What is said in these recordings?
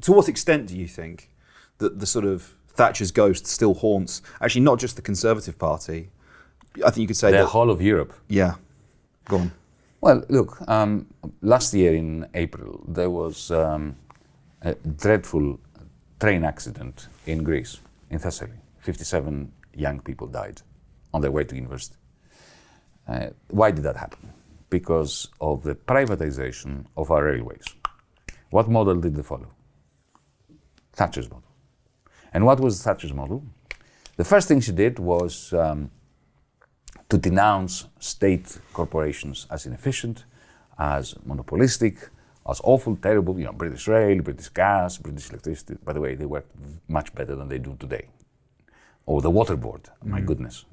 to what extent do you think that the sort of Thatcher's ghost still haunts, actually not just the Conservative Party, I think you could say the whole of Europe? Yeah, go on. Well, look, last year in April, there was a dreadful train accident in Greece, in Thessaly. 57 young people died on their way to university. Why did that happen? Because of the privatization of our railways. What model did they follow? Thatcher's model. And what was Thatcher's model? The first thing she did was to denounce state corporations as inefficient, as monopolistic, as awful, terrible, British Rail, British Gas, British Electricity. By the way, they worked much better than they do today. Or the Water Board, my goodness,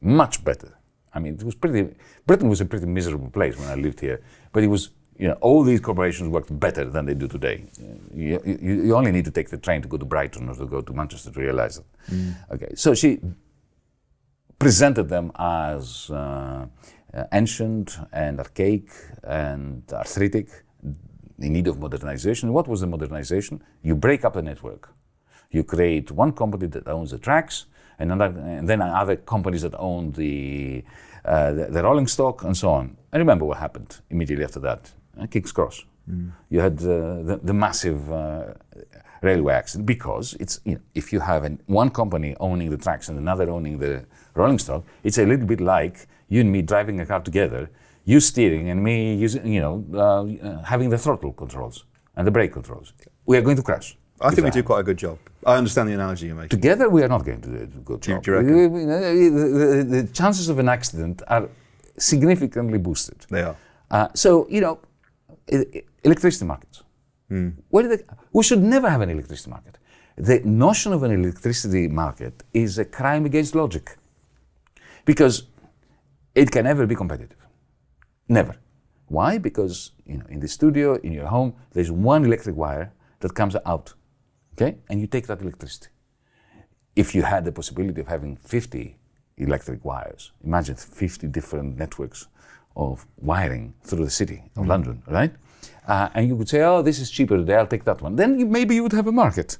much better. I mean, Britain was a pretty miserable place when I lived here, but it was, all these corporations worked better than they do today. You only need to take the train to go to Brighton or to go to Manchester to realize it. Okay, so she presented them as ancient and archaic and arthritic, in need of modernization. What was the modernization? You break up the network. You create one company that owns the tracks, and then other companies that own the rolling stock, and so on. And remember what happened immediately after that, King's Cross. You had the massive railway accident, because it's, if you have one company owning the tracks and another owning the rolling stock, it's a little bit like you and me driving a car together, you steering and me using, having the throttle controls and the brake controls. We are going to crash. I think we do quite a good job. I understand the analogy you're making. Together, we are not going to do a good job. Do you reckon? The chances of an accident are significantly boosted. They are. Electricity markets. We should never have an electricity market. The notion of an electricity market is a crime against logic, because it can never be competitive. Never. Why? Because in the studio, in your home, there's one electric wire that comes out. Okay, and you take that electricity. If you had the possibility of having 50 electric wires, imagine 50 different networks of wiring through the city of London, right? And you would say, oh, this is cheaper today, I'll take that one. Then maybe you would have a market.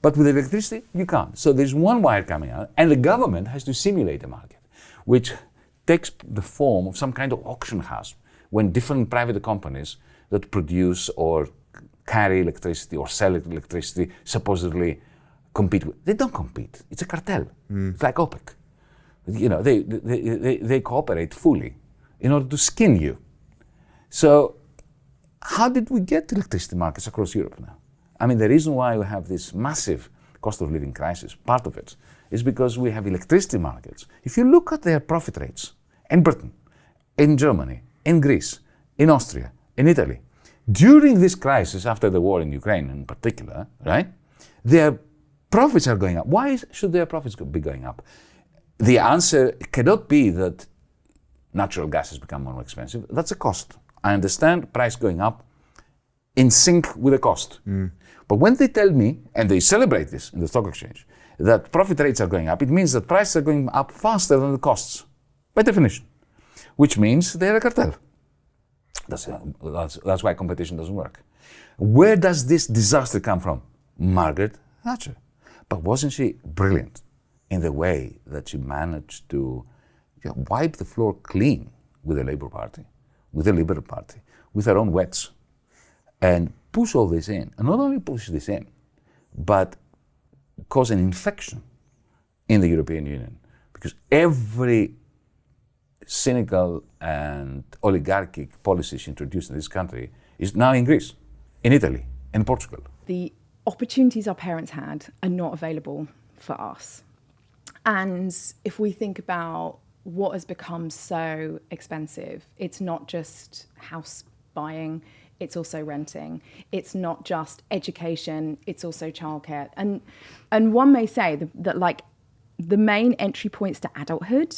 But with electricity, you can't. So there's one wire coming out, and the government has to simulate a market, which takes the form of some kind of auction house, when different private companies that produce or carry electricity or sell electricity supposedly compete with. They don't compete. It's a cartel. It's like OPEC. They cooperate fully in order to skin you. So how did we get electricity markets across Europe now? I mean, the reason why we have this massive cost of living crisis, part of it, is because we have electricity markets. If you look at their profit rates in Britain, in Germany, in Greece, in Austria, in Italy, during this crisis, after the war in Ukraine in particular, right, their profits are going up. Why should their profits be going up? The answer cannot be that natural gas has become more expensive. That's a cost. I understand price going up in sync with the cost. But when they tell me, and they celebrate this in the stock exchange, that profit rates are going up, it means that prices are going up faster than the costs, by definition, which means they're a cartel. That's why competition doesn't work. Where does this disaster come from? Margaret Thatcher. But wasn't she brilliant in the way that she managed to wipe the floor clean with the Labour Party, with the Liberal Party, with her own wets, and push all this in? And not only push this in, but cause an infection in the European Union. Because every cynical and oligarchic policies introduced in this country is now in Greece, in Italy, in Portugal. The opportunities our parents had are not available for us. And if we think about what has become so expensive, it's not just house buying, it's also renting. It's not just education, it's also childcare. And one may say that like the main entry points to adulthood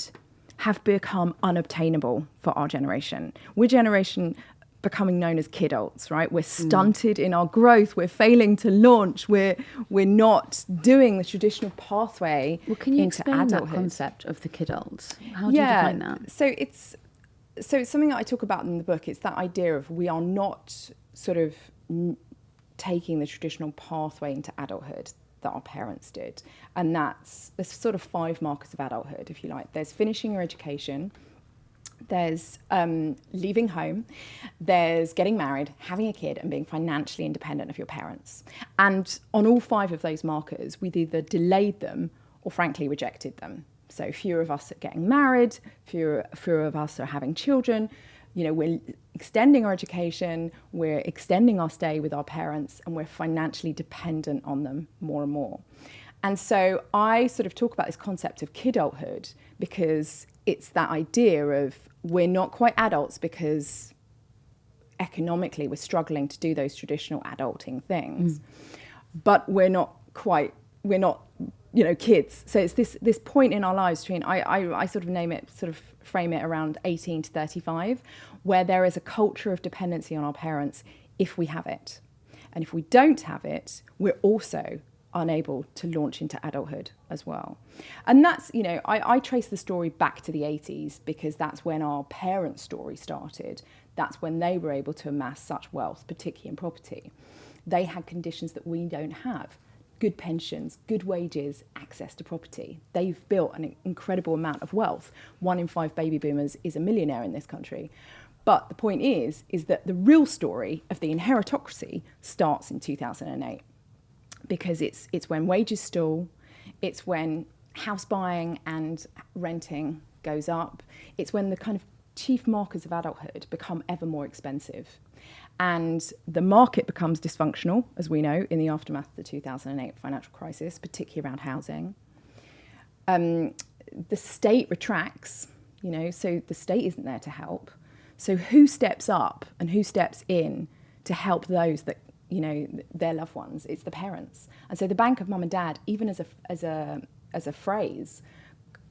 have become unobtainable for our generation. We're generation becoming known as kidults, right? We're stunted in our growth. We're failing to launch. We're not doing the traditional pathway into adulthood. Well, can you explain that concept of the kidults? How do you define that? So it's something that I talk about in the book. It's that idea of we are not sort of taking the traditional pathway into adulthood that our parents did. And there's sort of 5 markers of adulthood, if you like. There's finishing your education, there's leaving home, there's getting married, having a kid, and being financially independent of your parents. And on all 5 of those markers, we've either delayed them or frankly rejected them. So fewer of us are getting married, fewer of us are having children. You know, we're extending our education, we're extending our stay with our parents, and we're financially dependent on them more and more. And so I sort of talk about this concept of kidulthood because it's that idea of we're not quite adults because economically we're struggling to do those traditional adulting things, but we're not, you know, kids. So it's this point in our lives between, I sort of frame it around 18 to 35, where there is a culture of dependency on our parents if we have it. And if we don't have it, we're also unable to launch into adulthood as well. And that's, you know, I trace the story back to the 80s because that's when our parents' story started. That's when they were able to amass such wealth, particularly in property. They had conditions that we don't have. Good pensions, good wages, access to property. They've built an incredible amount of wealth. 1 in 5 baby boomers is a millionaire in this country. But the point is that the real story of the Inheritocracy starts in 2008 because it's when wages stall, it's when house buying and renting goes up, it's when the kind of chief markers of adulthood become ever more expensive. And the market becomes dysfunctional, as we know, in the aftermath of the 2008 financial crisis, particularly around housing. The state retracts, you know, so the state isn't there to help. So who steps up and who steps in to help those that, you know, their loved ones? It's the parents. And so the bank of mum and dad, even as a phrase,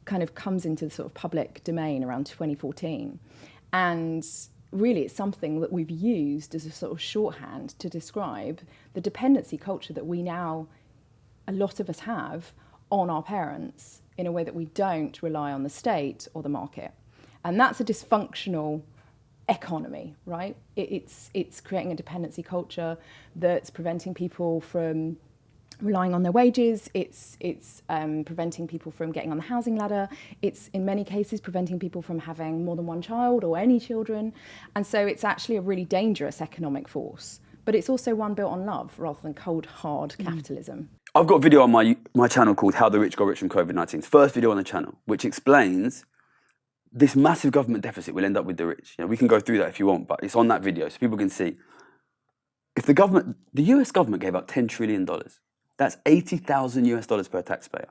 kind of comes into the sort of public domain around 2014. And really it's something that we've used as a sort of shorthand to describe the dependency culture that we now, a lot of us have, on our parents in a way that we don't rely on the state or the market. And that's a dysfunctional economy, right? It's creating a dependency culture that's preventing people from relying on their wages. It's preventing people from getting on the housing ladder. It's in many cases preventing people from having more than one child or any children. And so it's actually a really dangerous economic force. But it's also one built on love rather than cold, hard capitalism. I've got a video on my channel called How the Rich Got Rich from COVID-19. It's the first video on the channel, which explains this massive government deficit will end up with the rich. You know, we can go through that if you want, but it's on that video so people can see. If the US government gave out $10 trillion, that's $80,000 per taxpayer.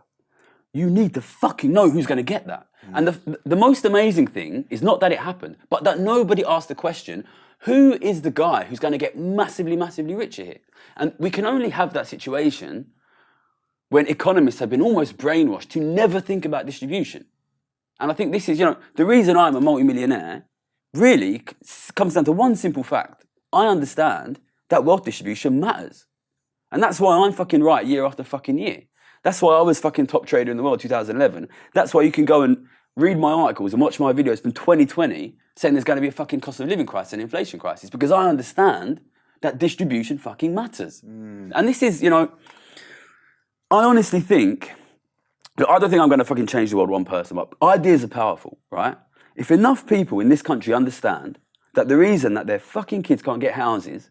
You need to fucking know who's going to get that. And the most amazing thing is not that it happened, but that nobody asked the question, who is the guy who's going to get massively, massively richer here? And we can only have that situation when economists have been almost brainwashed to never think about distribution. And I think this is, you know, the reason I'm a multimillionaire really comes down to one simple fact. I understand that wealth distribution matters. And that's why I'm fucking right year after fucking year. That's why I was fucking top trader in the world 2011. That's why you can go and read my articles and watch my videos from 2020 saying there's going to be a fucking cost of living crisis and inflation crisis because I understand that distribution fucking matters. And this is, you know, I honestly think, look, I don't think I'm going to fucking change the world one person, but ideas are powerful, right? If enough people in this country understand that the reason that their fucking kids can't get houses,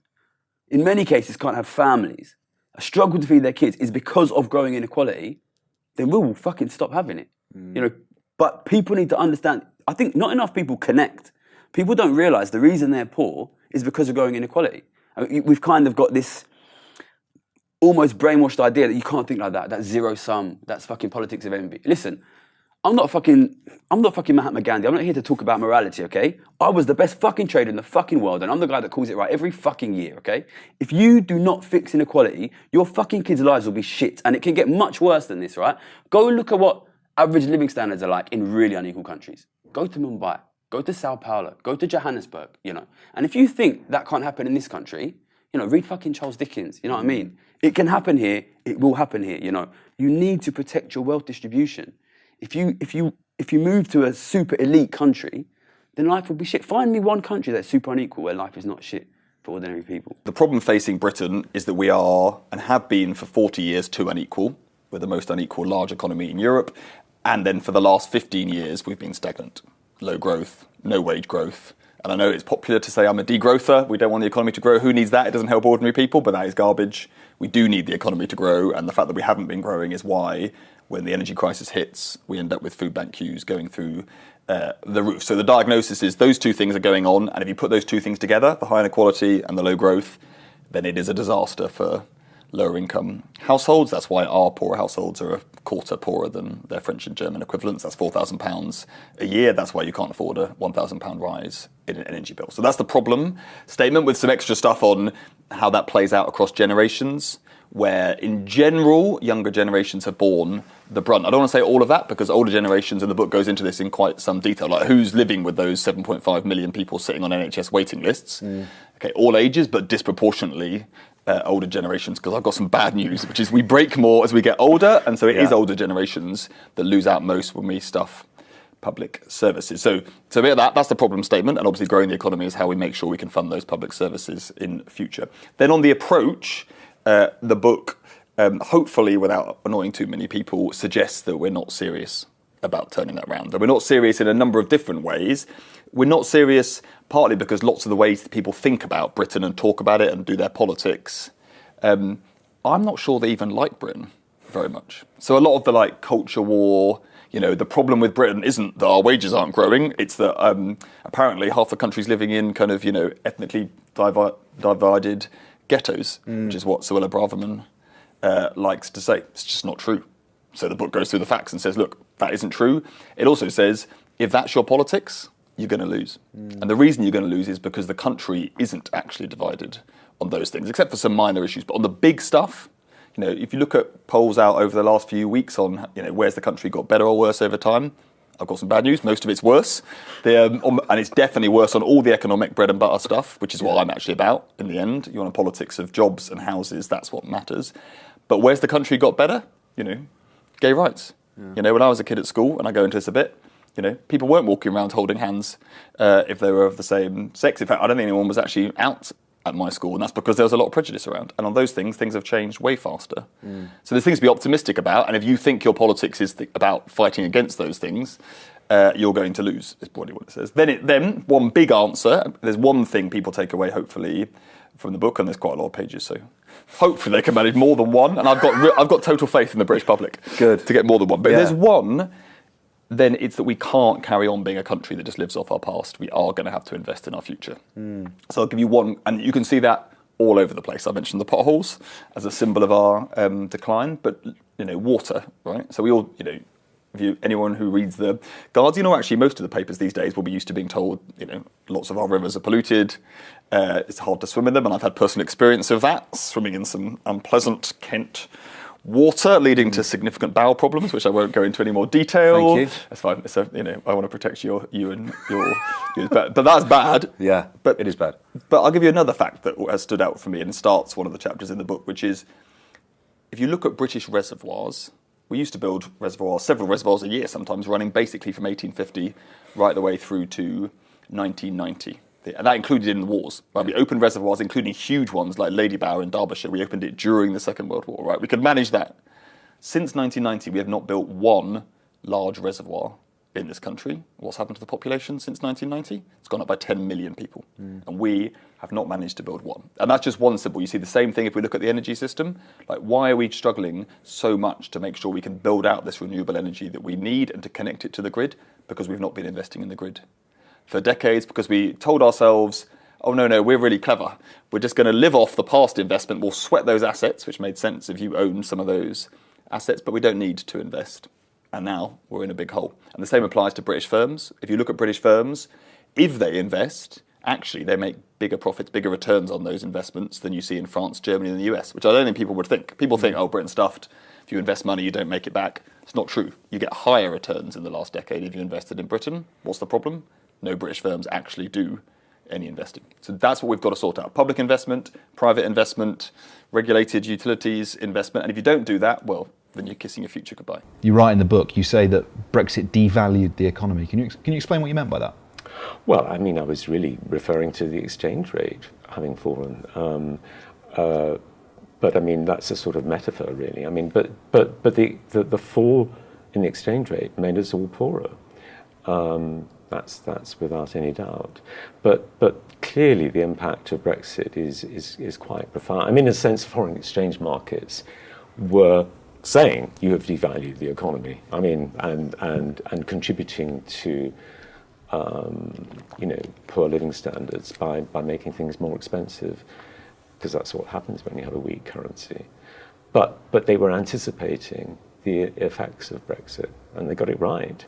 in many cases can't have families, struggle to feed their kids is because of growing inequality, then we will fucking stop having it. You know, but people need to understand, I think not enough people connect. People don't realise the reason they're poor is because of growing inequality. I mean, we've kind of got this almost brainwashed idea that you can't think like that, that's zero sum, that's fucking politics of envy. Listen, I'm not fucking Mahatma Gandhi. I'm not here to talk about morality, okay? I was the best fucking trader in the fucking world, and I'm the guy that calls it right every fucking year, okay? If you do not fix inequality, your fucking kids' lives will be shit, and it can get much worse than this, right? Go look at what average living standards are like in really unequal countries. Go to Mumbai, go to Sao Paulo, go to Johannesburg, you know? And if you think that can't happen in this country, you know, read fucking Charles Dickens, you know what I mean? It can happen here, it will happen here, you know? You need to protect your wealth distribution. If you move to a super elite country, then life will be shit. Find me one country that's super unequal where life is not shit. for ordinary people. The problem facing Britain is that we are, and have been for 40 years, too unequal. We're the most unequal large economy in Europe. And then for the last 15 years, we've been stagnant. Low growth, no wage growth. And I know it's popular to say I'm a degrowther. We don't want the economy to grow. Who needs that? It doesn't help ordinary people, but that is garbage. We do need the economy to grow. And the fact that we haven't been growing is why, when the energy crisis hits, we end up with food bank queues going through the roof. So the diagnosis is those two things are going on. And if you put those two things together, the high inequality and the low growth, then it is a disaster for lower income households. That's why our poorer households are a quarter poorer than their French and German equivalents. That's £4,000 a year. That's why you can't afford a £1,000 rise in an energy bill. So that's the problem statement, with some extra stuff on how that plays out across generations, where in general, younger generations have borne the brunt. I don't want to say all of that, because older generations, and the book goes into this in quite some detail, like who's living with those 7.5 million people sitting on NHS waiting lists. Okay, all ages, but disproportionately older generations, because I've got some bad news, which is we break more as we get older, and so it is older generations that lose out most when we stuff public services. So a bit of that's the problem statement, and obviously growing the economy is how we make sure we can fund those public services in future. Then on the approach, the book, hopefully without annoying too many people, suggests that we're not serious about turning that around. That we're not serious in a number of different ways. We're not serious partly because lots of the ways that people think about Britain and talk about it and do their politics, I'm not sure they even like Britain very much. So a lot of the culture war, the problem with Britain isn't that our wages aren't growing. It's that apparently half the country's living in kind of, ethnically divided ghettos, which is what Suella Braverman likes to say. It's just not true. So the book goes through the facts and says, look, that isn't true. It also says, if that's your politics, you're going to lose. And the reason you're going to lose is because the country isn't actually divided on those things, except for some minor issues. But on the big stuff, if you look at polls out over the last few weeks on, where's the country got better or worse over time, I've got some bad news. Most of it's worse. And it's definitely worse on all the economic bread and butter stuff, which is what I'm actually about in the end. You want a politics of jobs and houses, that's what matters. But where's the country got better? Gay rights. When I was a kid at school, and I go into this a bit, people weren't walking around holding hands if they were of the same sex. In fact, I don't think anyone was actually out at my school, and that's because there was a lot of prejudice around. And on those things have changed way faster. So there's things to be optimistic about, and if you think your politics is about fighting against those things, you're going to lose, is probably what it says. Then one big answer, there's one thing people take away, hopefully, from the book, and there's quite a lot of pages, so hopefully they can manage more than one, and I've got total faith in the British public to get more than one. But if there's one, then it's that we can't carry on being a country that just lives off our past. We are going to have to invest in our future. So I'll give you one, and you can see that all over the place. I mentioned the potholes as a symbol of our decline, but water, right? So we all, anyone who reads the Guardian, or actually most of the papers these days, will be used to being told, lots of our rivers are polluted. It's hard to swim in them, and I've had personal experience of that, swimming in some unpleasant Kent water, leading to significant bowel problems, which I won't go into any more detail. Thank you. That's fine. So, I want to protect you and your but that's bad. Yeah, but it is bad. But I'll give you another fact that has stood out for me and starts one of the chapters in the book, which is, if you look at British reservoirs, we used to build several reservoirs a year, sometimes running basically from 1850 right the way through to 1990. And that included in the wars. Right? We opened reservoirs, including huge ones like Lady Bower in Derbyshire. We opened it during the Second World War. Right? We could manage that. Since 1990, we have not built one large reservoir in this country. What's happened to the population since 1990? It's gone up by 10 million people. And we have not managed to build one. And that's just one symbol. You see the same thing if we look at the energy system. Why are we struggling so much to make sure we can build out this renewable energy that we need and to connect it to the grid? Because we've not been investing in the grid for decades, because we told ourselves, oh, no, we're really clever. We're just going to live off the past investment. We'll sweat those assets, which made sense if you owned some of those assets, but we don't need to invest. And now we're in a big hole. And the same applies to British firms. If you look at British firms, if they invest, actually they make bigger profits, bigger returns on those investments than you see in France, Germany, and the US, which I don't think people would think. People think, oh, Britain's stuffed. If you invest money, you don't make it back. It's not true. You get higher returns in the last decade if you invested in Britain. What's the problem? No British firms actually do any investing. So that's what we've got to sort out. Public investment, private investment, regulated utilities investment. And if you don't do that, well, then you're kissing your future goodbye. You write in the book, you say that Brexit devalued the economy. Can you explain what you meant by that? Well, I mean, I was really referring to the exchange rate having fallen. But I mean, that's a sort of metaphor, really. I mean, but the fall in the exchange rate made us all poorer. That's without any doubt. But clearly, the impact of Brexit is quite profound. I mean, in a sense, foreign exchange markets were saying you have devalued the economy. I mean, and contributing to poor living standards by making things more expensive, because that's what happens when you have a weak currency. But they were anticipating the effects of Brexit, and they got it right.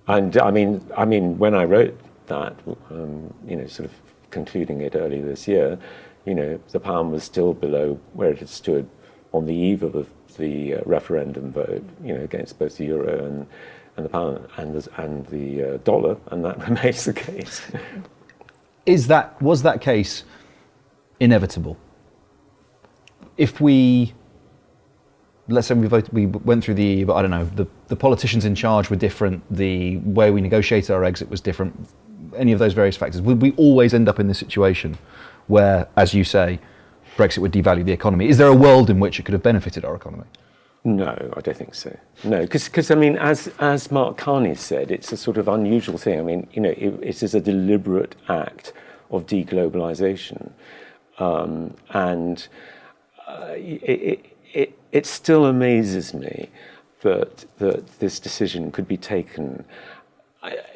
And I mean, when I wrote that, sort of concluding it early this year, the pound was still below where it had stood on the eve of the referendum vote, against both the euro and the pound and the dollar, and that remains the case. Was that case inevitable? If let's say we went through but I don't know, the politicians in charge were different, the way we negotiated our exit was different, any of those various factors, would we always end up in this situation where, as you say, Brexit would devalue the economy? Is there a world in which it could have benefited our economy? No, I don't think so. No, because I mean, as Mark Carney said, it's a sort of unusual thing. I mean, it is a deliberate act of deglobalization, and it still amazes me that this decision could be taken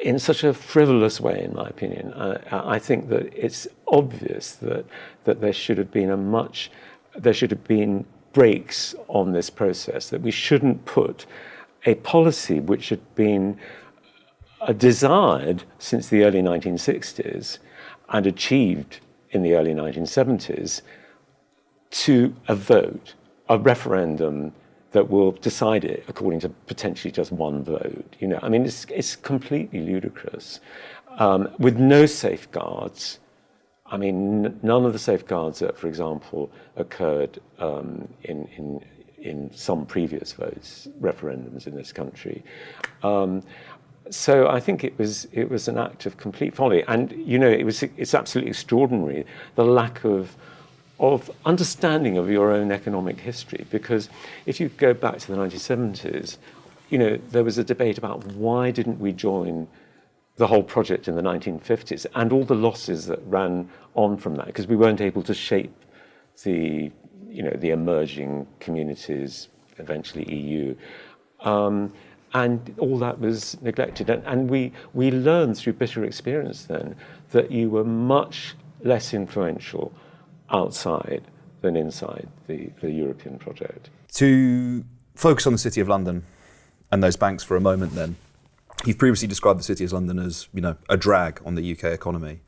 in such a frivolous way, in my opinion. I think that it's obvious that there should have been brakes on this process, that we shouldn't put a policy which had been desired since the early 1960s and achieved in the early 1970s to a vote, a referendum that will decide it according to potentially just one vote. I mean, it's completely ludicrous, with no safeguards. I mean, none of the safeguards that, for example, occurred in some previous referendums in this country. So I think it was an act of complete folly, and it's absolutely extraordinary, the lack of understanding of your own economic history. Because if you go back to the 1970s, there was a debate about why didn't we join the whole project in the 1950s, and all the losses that ran on from that, because we weren't able to shape the emerging communities, eventually EU, and all that was neglected. And we learned through bitter experience then that you were much less influential outside than inside the European project. To focus on the City of London and those banks for a moment then, you've previously described the City of London as, a drag on the UK economy.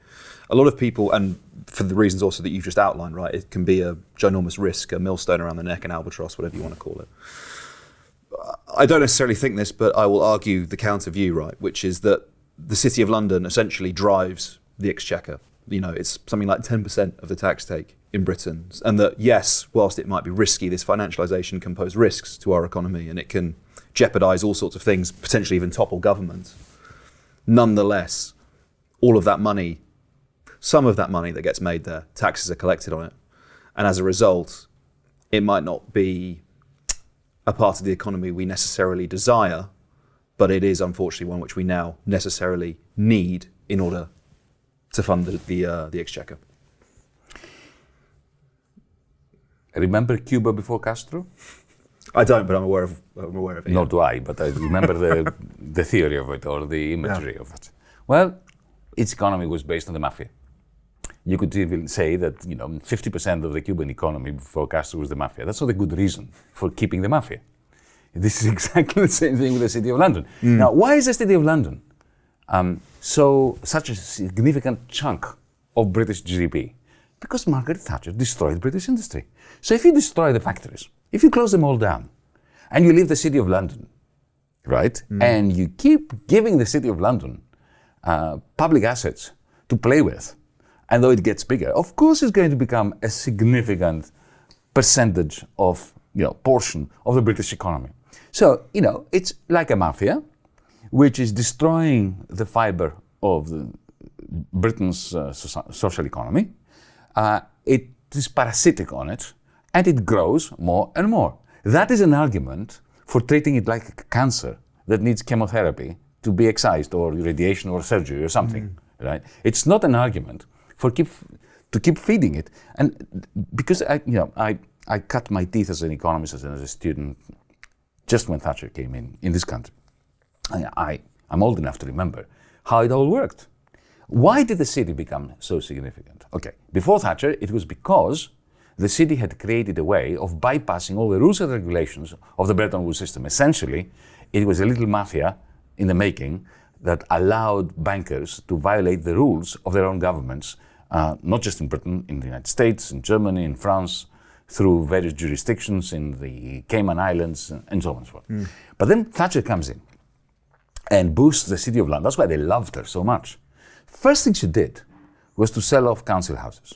A lot of people, and for the reasons also that you've just outlined, right, it can be a ginormous risk, a millstone around the neck, an albatross, whatever you want to call it. I don't necessarily think this, but I will argue the counter view, right, which is that the City of London essentially drives the exchequer. It's something like 10% of the tax take in Britain. And that, yes, whilst it might be risky, this financialisation can pose risks to our economy and it can jeopardise all sorts of things, potentially even topple government. Nonetheless, all of that money, some of that money that gets made there, taxes are collected on it. And as a result, it might not be a part of the economy we necessarily desire, but it is unfortunately one which we now necessarily need in order to fund the exchequer. Remember Cuba before Castro? I don't, but I'm aware of it. Nor do I, but I remember the theory of it, or the imagery of it. Well, its economy was based on the mafia. You could even say that 50% of the Cuban economy before Castro was the mafia. That's not a good reason for keeping the mafia. This is exactly the same thing with the City of London. Now, why is the City of London such a significant chunk of British GDP? Because Margaret Thatcher destroyed British industry. So if you destroy the factories, if you close them all down, and you leave the City of London, right, and you keep giving the City of London public assets to play with, and though it gets bigger, of course it's going to become a significant percentage of, portion of the British economy. So, it's like a mafia, which is destroying the fiber of Britain's social economy. It is parasitic on it, and it grows more and more. That is an argument for treating it like a cancer that needs chemotherapy to be excised, or radiation or surgery or something, right? It's not an argument for to keep feeding it. And because I cut my teeth as an economist, as a student, just when Thatcher came in this country. I'm old enough to remember how it all worked. Why did the city become so significant? Okay, before Thatcher, it was because the city had created a way of bypassing all the rules and regulations of the Bretton Woods system. Essentially, it was a little mafia in the making that allowed bankers to violate the rules of their own governments, not just in Britain, in the United States, in Germany, in France, through various jurisdictions in the Cayman Islands, and so on and so forth. But then Thatcher comes in and boosts the City of London. That's why they loved her so much. First thing she did was to sell off council houses.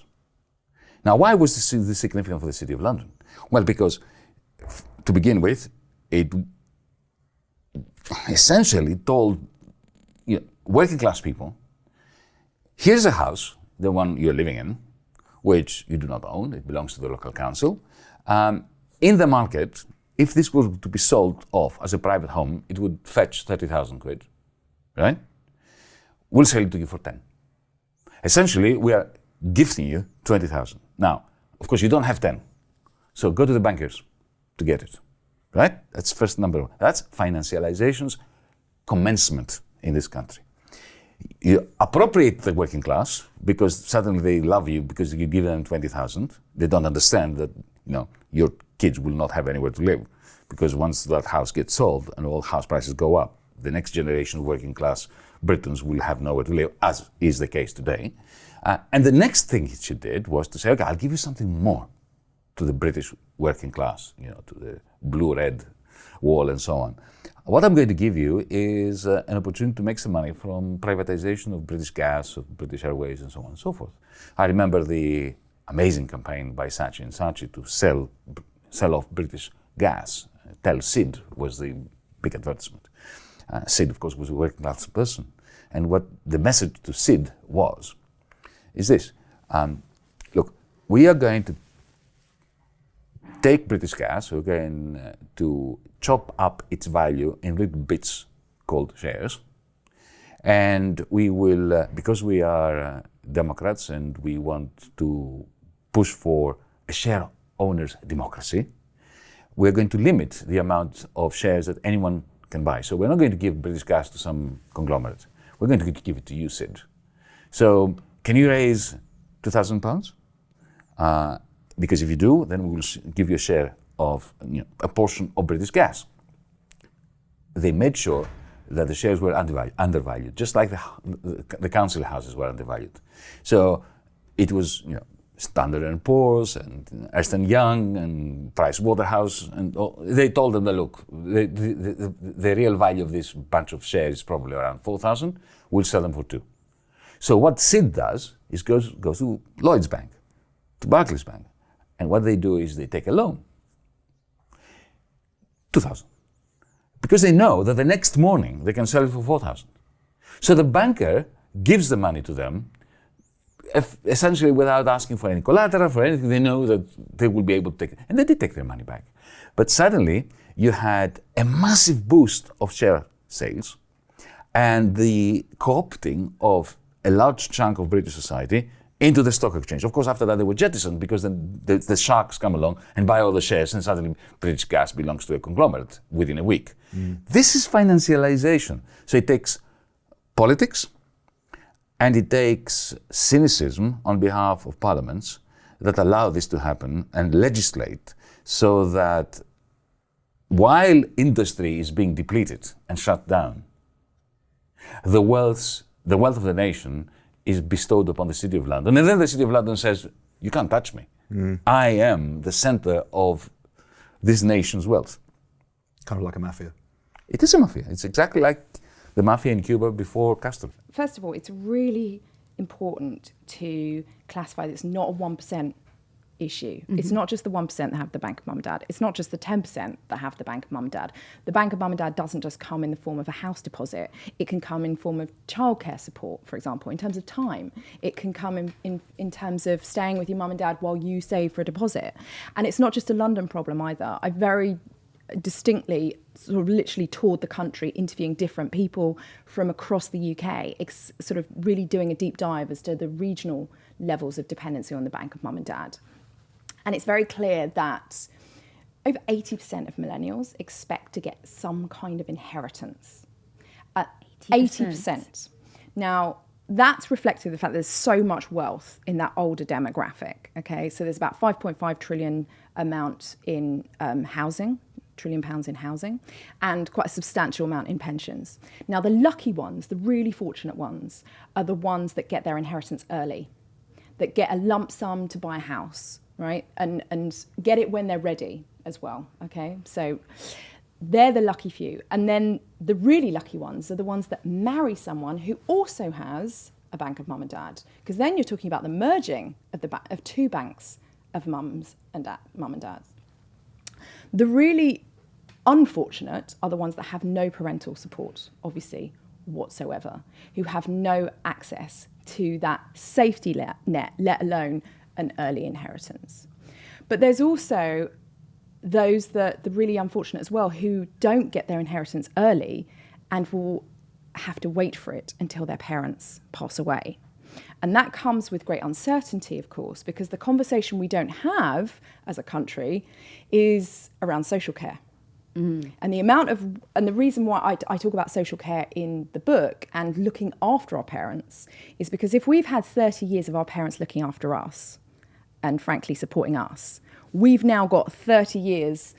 Now, why was this significant for the City of London? Well, because to begin with, it essentially told working class people, here's a house, the one you're living in, which you do not own, it belongs to the local council. In the market, if this were to be sold off as a private home, it would fetch 30,000 quid, right? We'll sell it to you for 10. Essentially, we are gifting you 20,000. Now, of course, you don't have 10. So go to the bankers to get it, right? That's first number one. That's financialization's commencement in this country. You appropriate the working class because suddenly they love you because you give them 20,000. They don't understand that your kids will not have anywhere to live, because once that house gets sold and all house prices go up, the next generation of working class Britons will have nowhere to live, as is the case today. And the next thing she did was to say, okay, I'll give you something more to the British working class, to the blue-red wall and so on. What I'm going to give you is an opportunity to make some money from privatization of British Gas, of British Airways, and so on and so forth. I remember the amazing campaign by Saatchi and Saatchi to sell off British gas. Tell Sid was the big advertisement. Sid, of course, was a working class person. And what the message to Sid is this. Look, we are going to take British gas, we're going to chop up its value in little bits called shares. And we will, because we are Democrats and we want to push for a share owners democracy, we're going to limit the amount of shares that anyone can buy. So we're not going to give British gas to some conglomerate. We're going to give it to you, Sid. So can you raise £2,000? Because if you do, then we will give you a share of a portion of British gas. They made sure that the shares were undervalued, just like the council houses were undervalued. So it was Standard & Poor's and Ernst & Young and Price Waterhouse, and they told them that, look, the real value of this bunch of shares is probably around 4,000. We'll sell them for 2. So what Sid does is goes to Lloyds Bank, to Barclays Bank, and what they do is they take a loan, 2,000, because they know that the next morning they can sell it for 4,000. So the banker gives the money to them, essentially without asking for any collateral, for anything. They know that they will be able to take it. And they did take their money back. But suddenly, you had a massive boost of share sales and the co-opting of a large chunk of British society into the stock exchange. Of course, after that, they were jettisoned because then the sharks come along and buy all the shares, and suddenly British Gas belongs to a conglomerate within a week. This is financialization. So it takes politics, and it takes cynicism on behalf of parliaments that allow this to happen and legislate so that while industry is being depleted and shut down, the wealth of the nation is bestowed upon the City of London. And then the City of London says, you can't touch me. I am the center of this nation's wealth. Kind of like a mafia. It is a mafia. It's exactly like the mafia in Cuba before Castro. First of all, it's really important to classify that it's not a 1% issue. It's not just the 1% that have the bank of mum and dad. It's not just the 10% that have the bank of mum and dad. The bank of mum and dad doesn't just come in the form of a house deposit. It can come in form of childcare support, for example, in terms of time. It can come in terms of staying with your mum and dad while you save for a deposit. And it's not just a London problem either. I very distinctly sort of literally toured the country interviewing different people from across the UK, sort of really doing a deep dive as to the regional levels of dependency on the bank of mum and dad. And it's very clear that over 80% of millennials expect to get some kind of inheritance. 80%. Now, that's reflective of the fact that there's so much wealth in that older demographic, okay? So there's about 5.5 trillion amount in housing, trillion pounds in housing, and quite a substantial amount in pensions. Now, the lucky ones, the really fortunate ones, are the ones that get their inheritance early, that get a lump sum to buy a house, right? And get it when they're ready as well, okay? So they're the lucky few. And then the really lucky ones are the ones that marry someone who also has a bank of mum and dad, because then you're talking about the merging of two banks of mum and dads. The really unfortunate are the ones that have no parental support, obviously, whatsoever, who have no access to that safety net, let alone an early inheritance. But there's also those that the really unfortunate as well, who don't get their inheritance early and will have to wait for it until their parents pass away. And that comes with great uncertainty, of course, because the conversation we don't have as a country is around social care. And the reason why I talk about social care in the book and looking after our parents is because if we've had 30 years of our parents looking after us and frankly supporting us, we've now got 30 years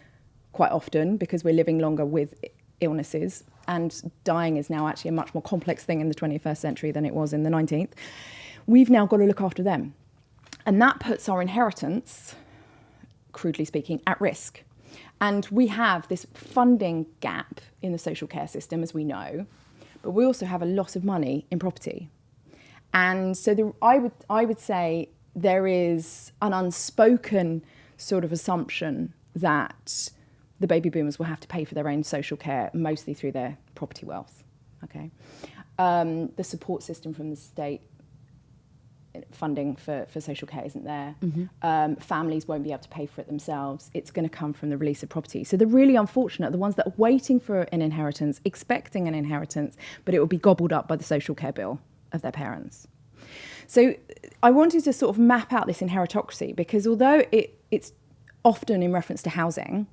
quite often, because we're living longer with illnesses, and dying is now actually a much more complex thing in the 21st century than it was in the 19th. We've now got to look after them. And that puts our inheritance, crudely speaking, at risk. And we have this funding gap in the social care system, as we know, but we also have a lot of money in property. And so I would say there is an unspoken sort of assumption that the baby boomers will have to pay for their own social care, mostly through their property wealth. Okay, the support system from the state funding for social care isn't there. Families won't be able to pay for it themselves. It's going to come from the release of property. So the really unfortunate, the ones that are waiting for an inheritance, expecting an inheritance, but it will be gobbled up by the social care bill of their parents. So I wanted to sort of map out this inheritocracy, because although it's often in reference to housing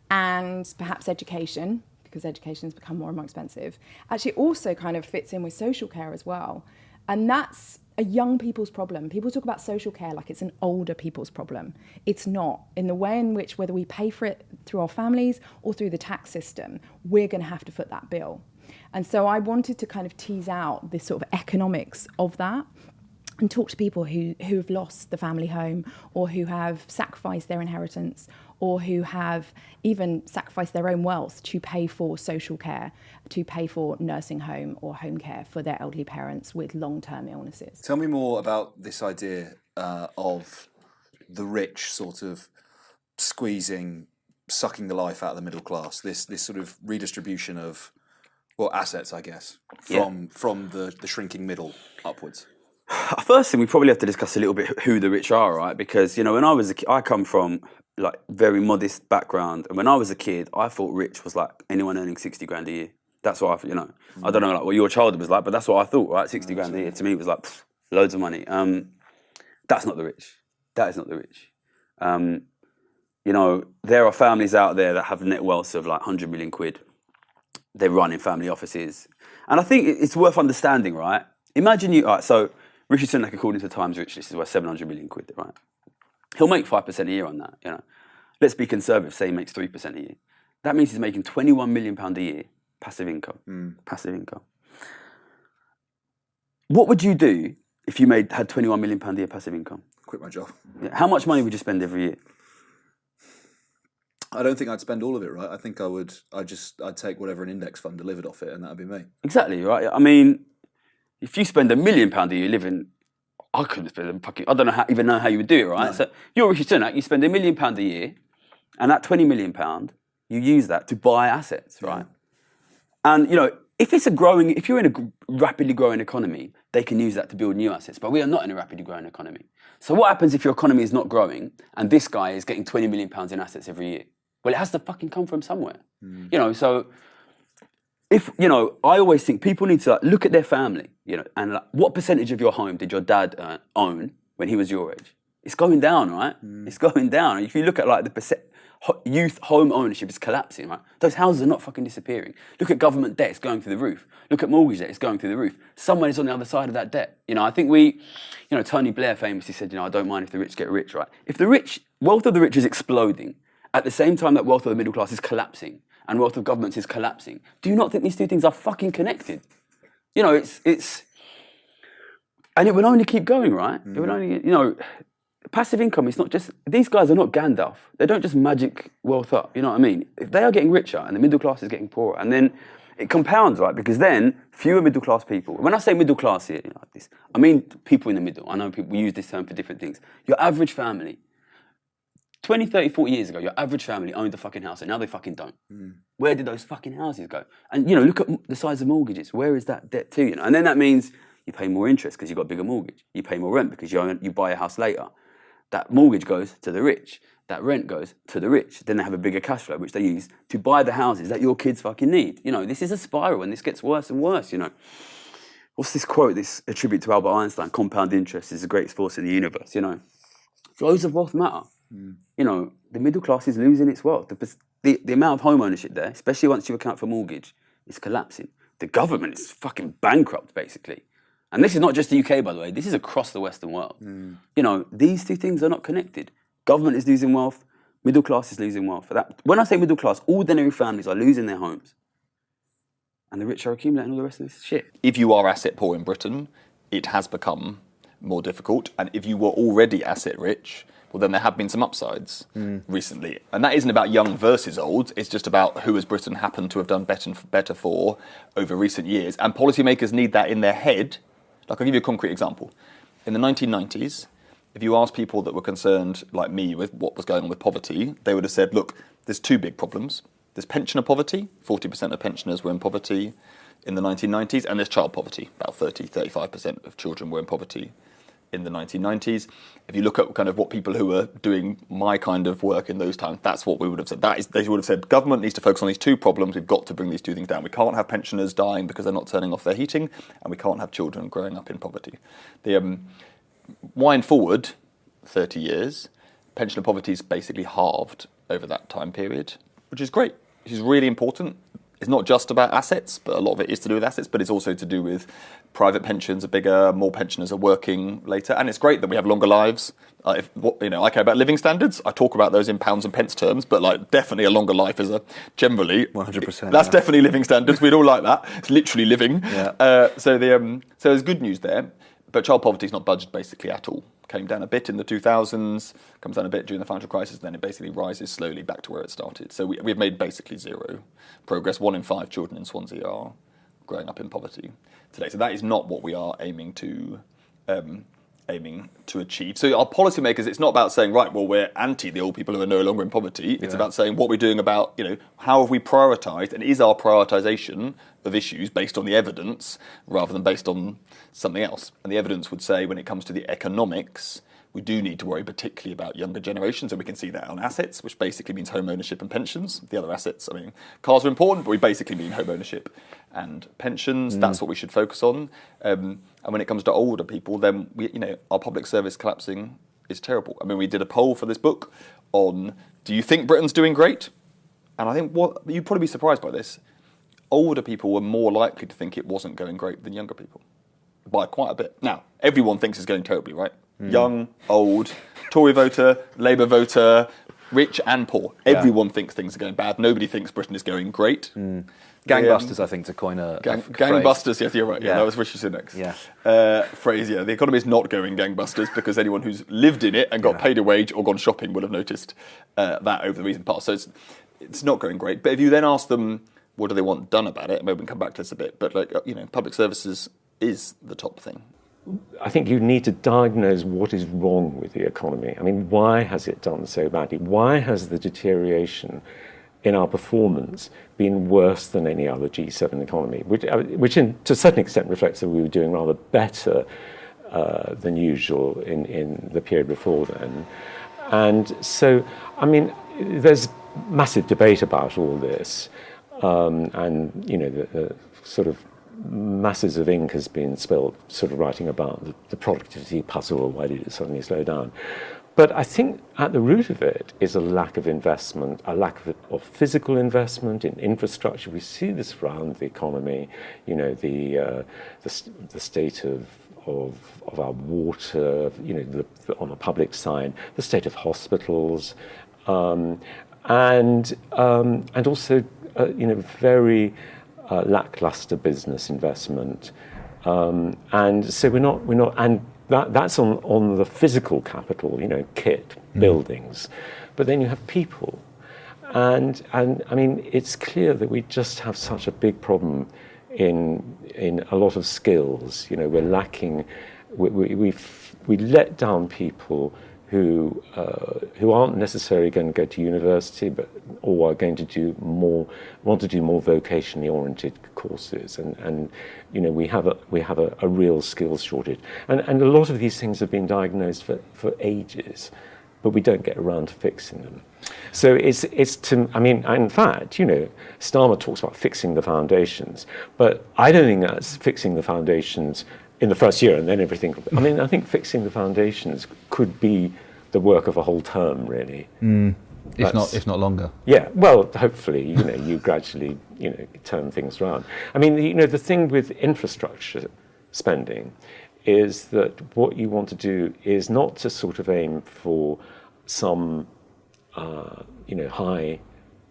and perhaps education, because education has become more and more expensive, actually also kind of fits in with social care as well. And that's a young people's problem. People talk about social care like it's an older people's problem. It's not. In the way in which, whether we pay for it through our families or through the tax system, we're going to have to foot that bill. And so I wanted to kind of tease out this sort of economics of that and talk to people who have lost the family home, or who have sacrificed their inheritance, or who have even sacrificed their own wealth to pay for social care, to pay for nursing home or home care for their elderly parents with long-term illnesses. Tell me more about this idea of the rich sort of sucking the life out of the middle class, this sort of redistribution of, well, assets, I guess, from the shrinking middle upwards. First thing, we probably have to discuss a little bit who the rich are, right? Because, when I was a kid, I come from like very modest background, and when I was a kid, I thought rich was like anyone earning 60 grand a year. That's what I don't know like what your childhood was like, but that's what I thought, right? 60 grand a year to me was like loads of money. That's not the rich. That is not the rich. There are families out there that have net wealth of like 100 million quid. They're running family offices, and I think it's worth understanding, right? Imagine so Rishi Sunak, according to the Times Rich List, is worth 700 million quid, right? He'll make 5% a year on that, Let's be conservative, say he makes 3% a year. That means he's making £21 million a year, passive income. Passive income. What would you do if you had £21 million a year passive income? Quit my job. Yeah. How much money would you spend every year? I don't think I'd spend all of it, right? I think I'd take whatever an index fund delivered off it, and that'd be me. Exactly, right? I mean, if you spend £1 million a year living I couldn't spend them fucking. I don't know even know how you would do it, right? No. So you're Rishi Sunak. You spend £1 million a year, and that £20 million, you use that to buy assets, right? And you know, if you're in a rapidly growing economy, they can use that to build new assets. But we are not in a rapidly growing economy. So what happens if your economy is not growing and this guy is getting £20 million in assets every year? Well, it has to fucking come from somewhere, you know. So. If, you know, I always think people need to look at their family, you know, and what percentage of your home did your dad own when he was your age? It's going down, right? It's going down. If you look at like the youth home ownership is collapsing, right? Those houses are not fucking disappearing. Look at government debt, it's going through the roof. Look at mortgage debt, it's going through the roof. Someone is on the other side of that debt. You know, I think Tony Blair famously said, you know, I don't mind if the rich get rich, right? If the wealth of the rich is exploding, at the same time that wealth of the middle class is collapsing, and wealth of governments is collapsing. Do you not think these two things are fucking connected? You know, it's and it will only keep going, right? It will only, you know, passive income is not just, these guys are not Gandalf. They don't just magic wealth up, you know what I mean? If they are getting richer and the middle class is getting poorer, and then it compounds, right? Because then fewer middle class people, when I say middle class here, you know, I mean people in the middle. I know we use this term for different things. Your average family, 20, 30, 40 years ago, your average family owned a fucking house, and now they fucking don't. Where did those fucking houses go? And, you know, look at the size of mortgages. Where is that debt to, you know? And then that means you pay more interest because you've got a bigger mortgage. You pay more rent because you buy a house later. That mortgage goes to the rich. That rent goes to the rich. Then they have a bigger cash flow, which they use to buy the houses that your kids fucking need. You know, this is a spiral, and this gets worse and worse, you know. What's this quote, a tribute to Albert Einstein? Compound interest is the greatest force in the universe, you know. Flows of wealth matter. You know, the middle class is losing its wealth. The amount of home ownership there, especially once you account for mortgage, is collapsing. The government is fucking bankrupt, basically. And this is not just the UK, by the way. This is across the Western world. You know, these two things are not connected. Government is losing wealth. Middle class is losing wealth. When I say middle class, ordinary families are losing their homes. And the rich are accumulating all the rest of this shit. If you are asset poor in Britain, it has become more difficult. And if you were already asset rich, well, then there have been some upsides recently. And that isn't about young versus old. It's just about who has Britain happened to have done better for over recent years. And policymakers need that in their head. Like, I'll give you a concrete example. In the 1990s, if you asked people that were concerned, like me, with what was going on with poverty, they would have said, look, there's two big problems. There's pensioner poverty. 40% of pensioners were in poverty in the 1990s. And there's child poverty. About 35% of children were in poverty in the 1990s. If you look at kind of what people who were doing my kind of work in those times, that's what we would have said. They would have said, government needs to focus on these two problems. We've got to bring these two things down. We can't have pensioners dying because they're not turning off their heating, and we can't have children growing up in poverty. The wind forward 30 years, pensioner poverty is basically halved over that time period, which is great. Which is really important. It's not just about assets, but a lot of it is to do with assets, but it's also to do with private pensions are bigger, more pensioners are working later, and it's great that we have longer lives. I care about living standards. I talk about those in pounds and pence terms, but like definitely a longer life is generally 100%. That's definitely living standards. We'd all like that. It's literally living. Yeah. So there's good news there, but child poverty is not budged basically at all. Came down a bit in the 2000s, comes down a bit during the financial crisis, then it basically rises slowly back to where it started. So we've made basically zero progress. 1 in 5 children in Swansea are growing up in poverty today. So that is not what we are aiming to achieve. So our policymakers, it's not about saying, right, well, we're anti the old people who are no longer in poverty. It's about saying what we're doing about, how have we prioritised, and is our prioritisation of issues based on the evidence rather than based on something else. And the evidence would say when it comes to the economics, we do need to worry particularly about younger generations, and we can see that on assets, which basically means home ownership and pensions. The other assets, cars are important, but we basically mean home ownership and pensions. That's what we should focus on. And when it comes to older people, then our public service collapsing is terrible. We did a poll for this book on, do you think Britain's doing great? And I think you'd probably be surprised by this. Older people were more likely to think it wasn't going great than younger people, by quite a bit. Now, everyone thinks it's going terribly, right? Young, old, Tory voter, Labour voter, rich and poor. Everyone thinks things are going bad. Nobody thinks Britain is going great. Gangbusters, I think, to coin a gangbusters, yes, you're right. Yeah, that was Rishi Sunak's phrase. The economy is not going gangbusters because anyone who's lived in it and got paid a wage or gone shopping will have noticed that over the recent past. So it's not going great. But if you then ask them, what do they want done about it? Maybe we can come back to this a bit. But public services is the top thing. I think you need to diagnose what is wrong with the economy. I mean, why has it done so badly? Why has the deterioration in our performance been worse than any other G7 economy, which to a certain extent reflects that we were doing rather better than usual in the period before then. And so, I mean, there's massive debate about all this, and the sort of masses of ink has been spilled, sort of writing about the productivity puzzle. Why did it suddenly slow down? But I think at the root of it is a lack of investment, a lack of physical investment in infrastructure. We see this around the economy, the state of our water, on the public side, the state of hospitals, and also very lackluster business investment, and so we're not, and that's on the physical capital, kit, buildings, but then you have people, and I mean, it's clear that we just have such a big problem in a lot of skills. We're lacking. We let down people who aren't necessarily going to go to university, or are going to want to do more vocationally oriented courses, and we have a real skills shortage, and a lot of these things have been diagnosed for ages, but we don't get around to fixing them. So in fact, Starmer talks about fixing the foundations, but I don't think that's fixing the foundations in the first year and then everything. I mean, I think fixing the foundations could be the work of a whole term, really. If not longer. Yeah, well, hopefully, you gradually, turn things around. I mean, the thing with infrastructure spending is that what you want to do is not to sort of aim for some,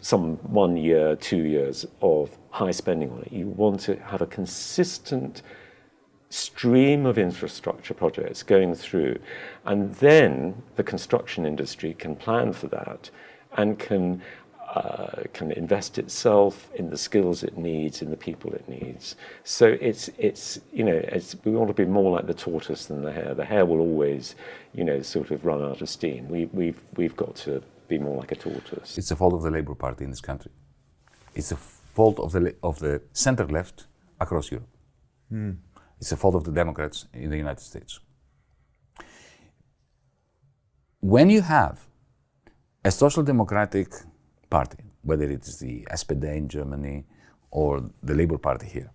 some 1 year, 2 years of high spending on it. You want to have a consistent stream of infrastructure projects going through, and then the construction industry can plan for that and can invest itself in the skills it needs, in the people it needs. So we want to be more like the tortoise than the hare. The hare will always, sort of run out of steam. We've got to be more like a tortoise. It's the fault of the Labour Party in this country. It's the fault of the centre left across Europe. It's the fault of the Democrats in the United States. When you have a social democratic party, whether it is the SPD in Germany or the Labour Party here,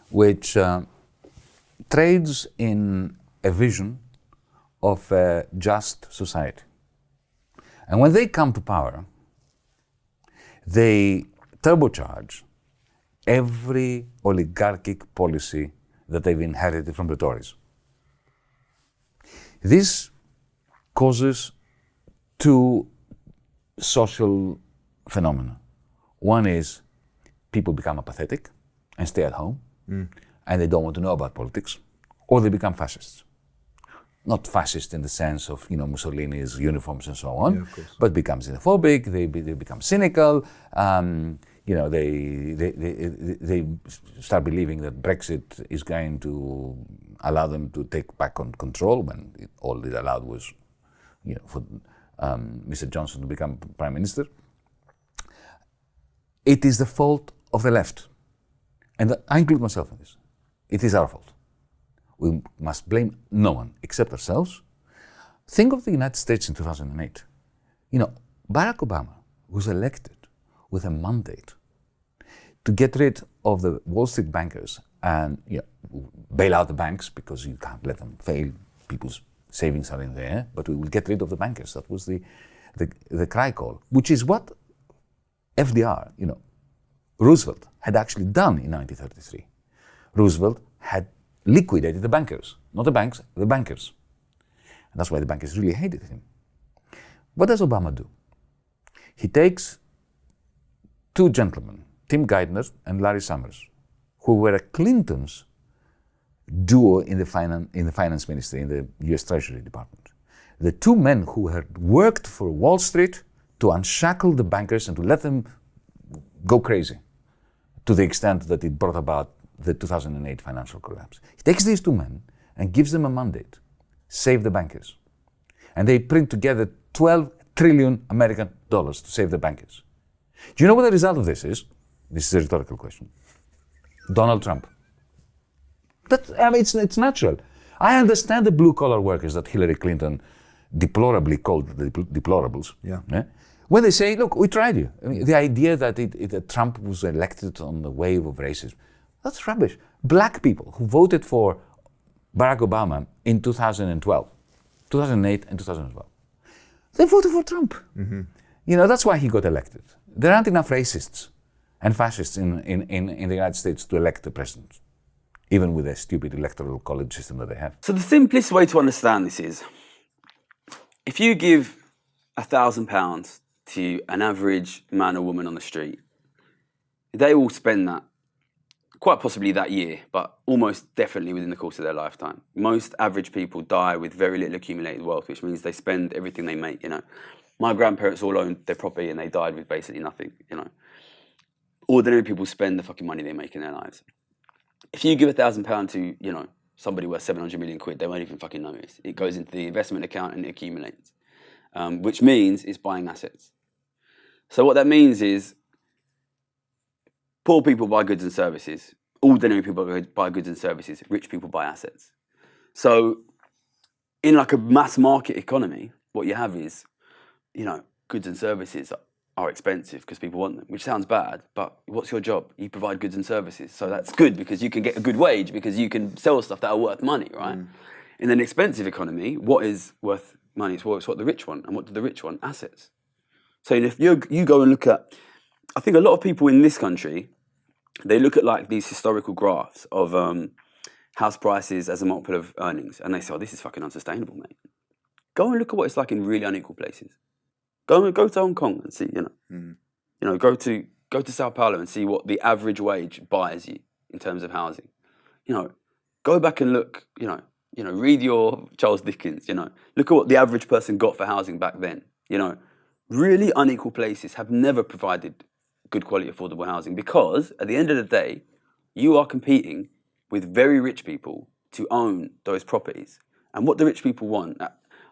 which trades in a vision of a just society. And when they come to power, they turbocharge every oligarchic policy that they've inherited from the Tories. This causes two social phenomena. One is people become apathetic and stay at home, and they don't want to know about politics, or they become fascists. Not fascist in the sense of Mussolini's uniforms and so on, but become xenophobic. They become cynical. They start believing that Brexit is going to allow them to take back on control, when all it allowed was, for Mr. Johnson to become Prime Minister. It is the fault of the left, and I include myself in this. It is our fault. We must blame no one except ourselves. Think of the United States in 2008. Barack Obama was elected with a mandate to get rid of the Wall Street bankers and bail out the banks, because you can't let them fail. People's savings are in there, but we will get rid of the bankers. That was the cry call, which is what FDR, Roosevelt had actually done in 1933. Roosevelt had liquidated the bankers, not the banks, the bankers. And that's why the bankers really hated him. What does Obama do? He takes two gentlemen, Tim Geithner and Larry Summers, who were Clinton's duo in the finance ministry, in the US Treasury Department. The two men who had worked for Wall Street to unshackle the bankers and to let them go crazy, to the extent that it brought about the 2008 financial collapse. He takes these two men and gives them a mandate, save the bankers. And they print together 12 trillion American dollars to save the bankers. Do you know what the result of this is? This is a rhetorical question. Donald Trump. It's natural. I understand the blue-collar workers that Hillary Clinton deplorably called the deplorables. Yeah. When they say, look, we tried you. I mean, the idea that Trump was elected on the wave of racism, that's rubbish. Black people who voted for Barack Obama in 2012, 2008 and 2012, they voted for Trump. Mm-hmm. You know, that's why he got elected. There aren't enough racists and fascists in the United States to elect the president, even with the stupid electoral college system that they have. So the simplest way to understand this is, if you give £1,000 to an average man or woman on the street, they will spend that, quite possibly that year, but almost definitely within the course of their lifetime. Most average people die with very little accumulated wealth, which means they spend everything they make, you know. My grandparents all owned their property and they died with basically nothing, you know. Ordinary people spend the fucking money they make in their lives. If you give £1,000 to, you know, somebody worth 700 million quid, they won't even fucking notice. It goes into the investment account and it accumulates, which means it's buying assets. So what that means is poor people buy goods and services, ordinary people buy goods and services, rich people buy assets. So in like a mass market economy, what you have is, you know, goods and services are expensive because people want them, which sounds bad, but what's your job? You provide goods and services. So that's good because you can get a good wage because you can sell stuff that are worth money, right? Mm. In an expensive economy, what is worth money? It's what the rich want. And what do the rich want? Assets. So if you go and look at, I think a lot of people in this country, they look at like these historical graphs of house prices as a multiple of earnings, and they say, oh, this is fucking unsustainable, mate. Go and look at what it's like in really unequal places. Go to Hong Kong and see, you know, go to Sao Paulo and see what the average wage buys you in terms of housing. You know, go back and look, you know, read your Charles Dickens, you know, look at what the average person got for housing back then. You know, really unequal places have never provided good quality affordable housing because at the end of the day, you are competing with very rich people to own those properties. And what the rich people want,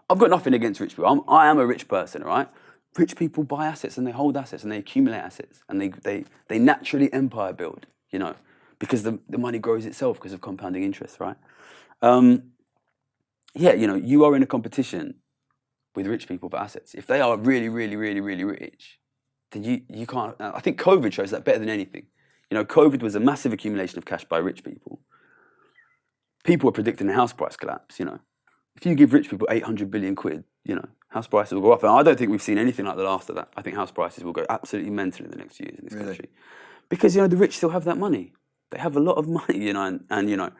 I've got nothing against rich people. I am a rich person, right? Rich people buy assets and they hold assets and they accumulate assets and they naturally empire build, you know, because the money grows itself because of compounding interest, right? Yeah, you know, you are in a competition with rich people for assets. If they are really, really, really, really rich, then you can't. I think COVID shows that better than anything. You know, COVID was a massive accumulation of cash by rich people. People were predicting a house price collapse, you know. If you give rich people 800 billion quid, you know, house prices will go up. And I don't think we've seen anything like that after that. I think house prices will go absolutely mental in the next few years in this country. Because, you know, the rich still have that money. They have a lot of money, you know, and you know,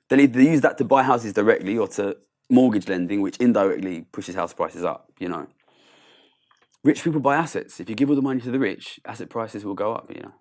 they'll either use that to buy houses directly or to mortgage lending, which indirectly pushes house prices up, you know. Rich people buy assets. If you give all the money to the rich, asset prices will go up, you know.